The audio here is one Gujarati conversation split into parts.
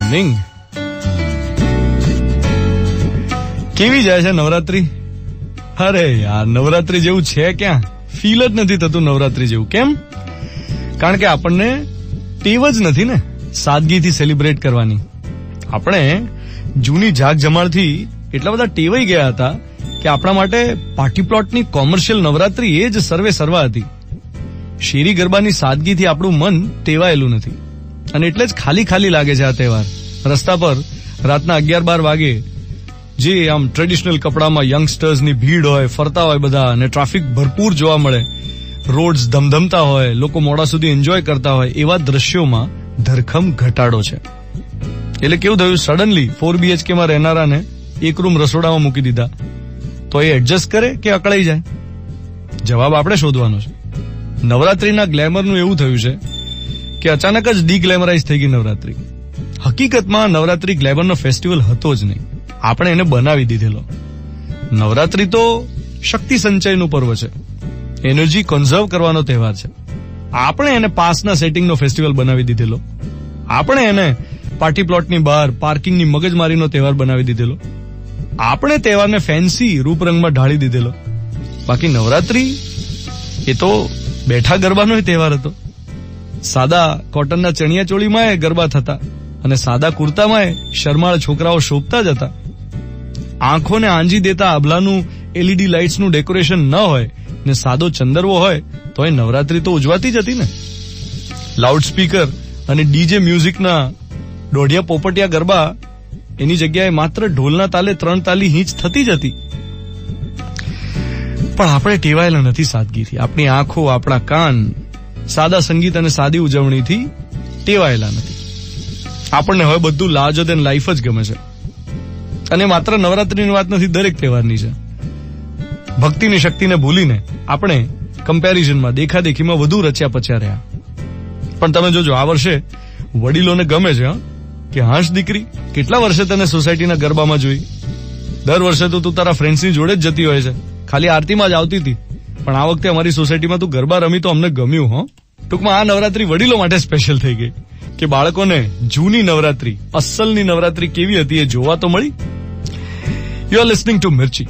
મોર્નિંગ. કેવી જાય છે નવરાત્રી? અરે યાર, નવરાત્રી જેવું છે ક્યાં? ફીલ જ નથી થતું નવરાત્રી જેવું. કેમ? કારણ કે આપણને ટેવ જ નથી ને સાદગીથી સેલિબ્રેટ કરવાની. આપણે જૂની જાગ જમાડથી એટલા બધા ટેવાઈ ગયા હતા કે આપણા માટે પાર્ટી પ્લોટની કોમર્શિયલ નવરાત્રી એ જ સર્વે સર્વા હતી. શેરી ગરબાની સાદગીથી આપણું મન ટેવાયેલું નથી અને એટલે જ ખાલી ખાલી લાગે છે આ તહેવાર. રસ્તા પર રાતના 11-12 વાગે જે આમ ટ્રેડિશનલ કપડામાં યંગસ્ટર્સની ભીડ હોય, ફરતા હોય બધા, અને ટ્રાફિક ભરપૂર જોવા મળે, રોડ્સ ધમધમતા હોય, લોકો મોડા સુધી એન્જોય કરતા હોય, એવા દ્રશ્યોમાં ધરખમ ઘટાડો છે. એટલે કેવું થયું, સડનલી 4 BHK માં રહેનારાને એક રૂમ રસોડામાં મૂકી દીધા. તો એ એડજસ્ટ કરે કે અકળાઈ જાય? જવાબ આપણે શોધવાનો છે. નવરાત્રીના ગ્લેમરનું એવું થયું છે કે અચાનક જ ડીગ્લેમરાઇઝ થઈ ગઈ નવરાત્રી. હકીકતમાં નવરાત્રી ગ્લેમરનો ફેસ્ટિવલ હતો જ નહીં, આપણે એને બનાવી દીધેલો. નવરાત્રી તો શક્તિ સંચયનું પર્વ છે, એનર્જી કન્ઝર્વ કરવાનો તહેવાર છે. આપણે એને પાસના સેટિંગનો ફેસ્ટિવલ બનાવી દીધેલો. આપણે એને પાર્ટી પ્લોટની બહાર પાર્કિંગની મગજમારીનો તહેવાર બનાવી દીધેલો. આપણે તહેવારને ફેન્સી રૂપરંગમાં ઢાળી દીધેલો. બાકી નવરાત્રી એ તો બેઠા ગરબાનો તહેવાર હતો. સાદા કોટનના ચણિયા ચોળીમાં ગરબા થતા અને સાદા કુર્તામાં શરમાળ છોકરાઓ શોભતા જ હતા. આંખોને આંજી દેતા આભલાનું LED લાઇટ્સનું ડેકોરેશન ન હોય ને સાદો ચંદરવો હોય તો એ નવરાત્રી તો ઉજવાતી જ હતી ને. લાઉડસ્પીકર અને ડીજે મ્યુઝિકના દોઢિયા પોપટિયા ગરબા એની જગ્યાએ માત્ર ઢોલના તાલે 3 તાલી હીંચ થતી જ હતી. પણ આપણે ટેવાયેલા નથી સાદગીથી. આપણી આંખો, આપણા કાન સાદા સંગીત અને સાદી ઉજવણીથી ટેવાયેલા નથી. આપણને હવે બધું લાર્જર ધેન લાઈફ જ ગમે છે. અને માત્ર નવરાત્રીની વાત નથી, દરેક તહેવારની છે. ભક્તિની શક્તિને ભૂલીને આપણે કમ્પેરિઝનમાં, દેખાદેખીમાં વધુ રચ્યા પચ્યા રહ્યા. પણ તમે જોજો, આ વર્ષે વડીલોને ગમે છે કે હાશ દીકરી, કેટલા વર્ષે તને સોસાયટીના ગરબામાં જોઈ? દર વર્ષે તો તું તારા ફ્રેન્ડ્સની જોડે જ જતી હોય છે, ખાલી આરતીમાં જ આવતી હતી, પણ આ વખતે અમારી સોસાયટીમાં તું ગરબા રમી તો અમને ગમ્યું. ટૂંકમાં આ નવરાત્રી વડીલો માટે સ્પેશિયલ થઈ ગઈ કે બાળકોને જૂની નવરાત્રી, અસલની નવરાત્રી કેવી હતી એ જોવા તો મળી. You are listening to Mirchi.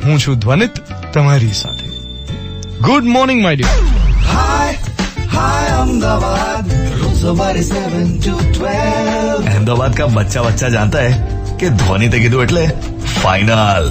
હું છું ધ્વનિત તમારી સાથે. Good morning my dear. Ahmedabad का बच्चा जानता है कि धोनी ते कीधु एटले फाइनल.